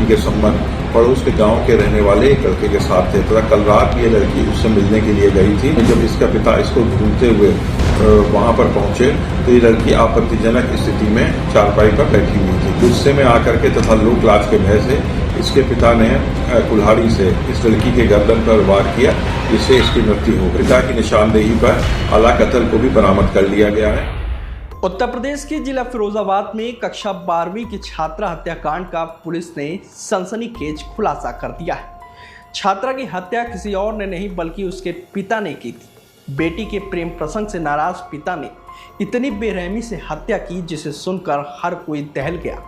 के संबंध पड़ोस के गांव के रहने वाले एक लड़के के साथ थे तथा कल रात ये लड़की उससे मिलने के लिए गई थी। जब इसका पिता इसको ढूंढते हुए वहां पर पहुंचे तो ये लड़की आपत्तिजनक स्थिति में चारपाई पर बैठी हुई थी। गुस्से में आकर के तथा लोक लाज के भय से इसके पिता ने कुल्हाड़ी से इस लड़की के गर्दन पर वार किया, जिससे इसकी मृत्यु हो गई। पिता की निशानदेही पर आला कत्ल को भी बरामद कर लिया गया है। उत्तर प्रदेश के जिला फिरोजाबाद में कक्षा 12वीं की छात्रा हत्याकांड का पुलिस ने सनसनीखेज खुलासा कर दिया है। छात्रा की हत्या किसी और ने नहीं बल्कि उसके पिता ने की थी। बेटी के प्रेम प्रसंग से नाराज पिता ने इतनी बेरहमी से हत्या की जिसे सुनकर हर कोई दहल गया।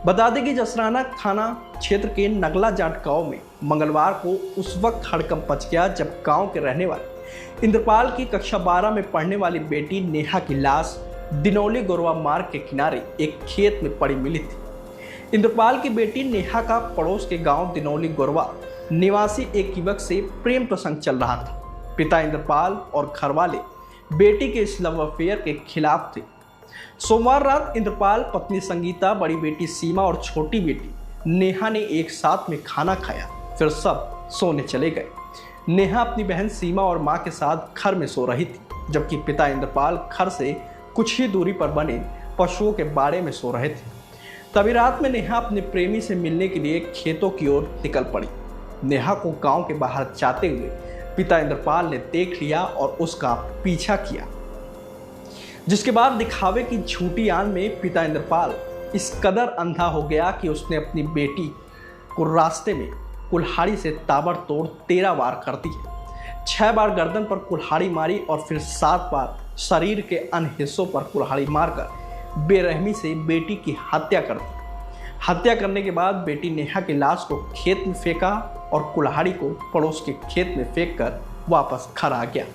बता दें कि जसराना थाना क्षेत्र के नगला जाट गांव में मंगलवार को उस वक्त हड़कंप मच गया जब गांव के रहने वाले इंद्रपाल की कक्षा 12 में पढ़ने वाली बेटी नेहा की लाश दिनौली गोरवा मार्ग के किनारे एक खेत में पड़ी मिली थी। इंद्रपाल की बेटी नेहा का पड़ोस के गांव दिनौली गोरवा निवासी एक युवक से प्रेम प्रसंग चल रहा था। पिता इंद्रपाल और घरवाले बेटी के इस लव अफेयर के खिलाफ थे। सोमवार रात इंद्रपाल, पत्नी संगीता, बड़ी बेटी सीमा और छोटी बेटी नेहा ने एक साथ में खाना खाया, फिर सब सोने चले गए। नेहा अपनी बहन सीमा और मां के साथ घर में सो रही थी, जबकि पिता इंद्रपाल घर से कुछ ही दूरी पर बने पशुओं के बाड़े में सो रहे थे। तभी रात में नेहा अपने प्रेमी से मिलने के लिए खेतों की ओर निकल पड़ी। नेहा को गांव के बाहर जाते हुए पिता इंद्रपाल ने देख लिया और उसका पीछा किया, जिसके बाद दिखावे की झूठी आन में पिता इंद्रपाल इस कदर अंधा हो गया कि उसने अपनी बेटी को रास्ते में कुल्हाड़ी से ताबड़तोड़ 13 वार कर दिए। 6 बार गर्दन पर कुल्हाड़ी मारी और फिर 7 बार शरीर के अन्य हिस्सों पर कुल्हाड़ी मारकर बेरहमी से बेटी की हत्या कर दी। हत्या करने के बाद बेटी नेहा की लाश को खेत में फेंका और कुल्हाड़ी को पड़ोस के खेत में फेंककर वापस घर आ गया।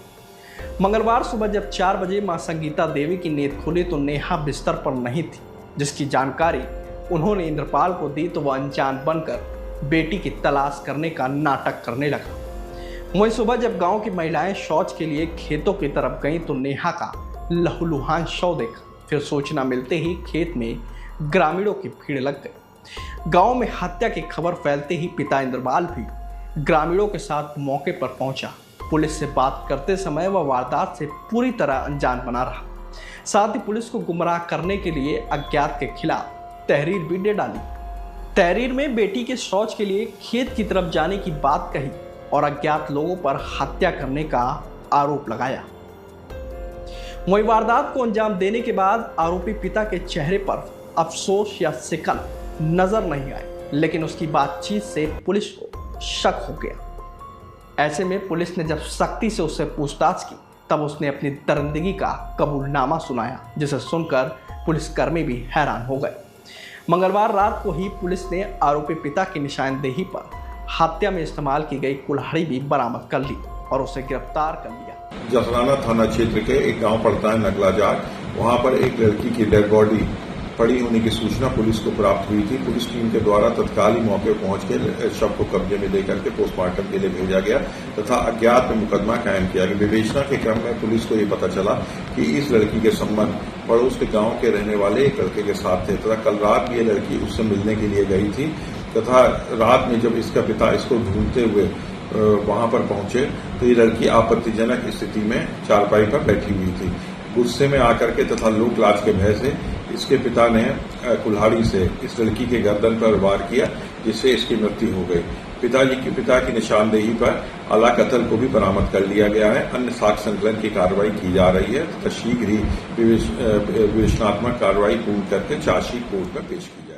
मंगलवार सुबह जब 4 बजे मां संगीता देवी की नींद खुली तो नेहा बिस्तर पर नहीं थी, जिसकी जानकारी उन्होंने इंद्रपाल को दी तो वह अनजान बनकर बेटी की तलाश करने का नाटक करने लगा। वहीं सुबह जब गांव की महिलाएं शौच के लिए खेतों की तरफ गईं तो नेहा का लहूलुहान शव देखा। फिर सूचना मिलते ही खेत में ग्रामीणों की भीड़ लग गई। गांव में हत्या की खबर फैलते ही पिता इंद्रपाल भी ग्रामीणों के साथ मौके पर पहुंचा। पुलिस से बात करते समय वह वारदात से पूरी तरह अनजान बना रहा। साथ ही पुलिस को गुमराह करने के लिए अज्ञात के खिलाफ तहरीर भी दे डाली। तहरीर में बेटी के शौच के लिए खेत की तरफ जाने की बात कही और अज्ञात लोगों पर हत्या करने का आरोप लगाया। वहीं वारदात को अंजाम देने के बाद आरोपी पिता के चेहरे पर अफसोस या सिकन नजर नहीं आए, लेकिन उसकी बातचीत से पुलिस को शक हो गया। ऐसे में पुलिस ने जब सख्ती से उससे पूछताछ की तब उसने अपनी दरिंदगी का कबूलनामा सुनाया, जिसे सुनकर पुलिसकर्मी भी हैरान हो गए। मंगलवार रात को ही पुलिस ने आरोपी पिता की निशानदेही पर हत्या में इस्तेमाल की गई कुल्हाड़ी भी बरामद कर ली और उसे गिरफ्तार कर लिया। जसराना थाना क्षेत्र के एक गांव पड़ता है नगला जाट, वहां पर एक लड़की की डेड बॉडी पड़ी होने की सूचना पुलिस को प्राप्त हुई थी। पुलिस टीम के द्वारा तत्काल ही मौके पर पहुंचकर शव को कब्जे में लेकर के पोस्टमार्टम के लिए भेजा गया तथा अज्ञात में मुकदमा कायम किया गया। विवेचना के क्रम में पुलिस को ये पता चला कि इस लड़की के संबंध पड़ोस के गांव के रहने वाले एक लड़के के साथ थे तथा कल रात ये लड़की उससे मिलने के लिए गई थी तथा रात में जब इसका पिता इसको ढूंढते हुए वहां पर पहुंचे तो ये लड़की आपत्तिजनक स्थिति में चारपाई पर बैठी हुई थी। गुस्से में आकर के तथा लोक लाज के भय से इसके पिता ने कुल्हाड़ी से इस लड़की के गर्दन पर वार किया, जिससे इसकी मृत्यु हो गई। पिता की निशानदेही पर आला कत्ल को भी बरामद कर लिया गया है। अन्य साक्ष्य संकलन की कार्रवाई की जा रही है तथा शीघ्र ही विवेचनात्मक कार्रवाई पूर्ण करके चार्जशीट कोर्ट में पेश की जाएगी।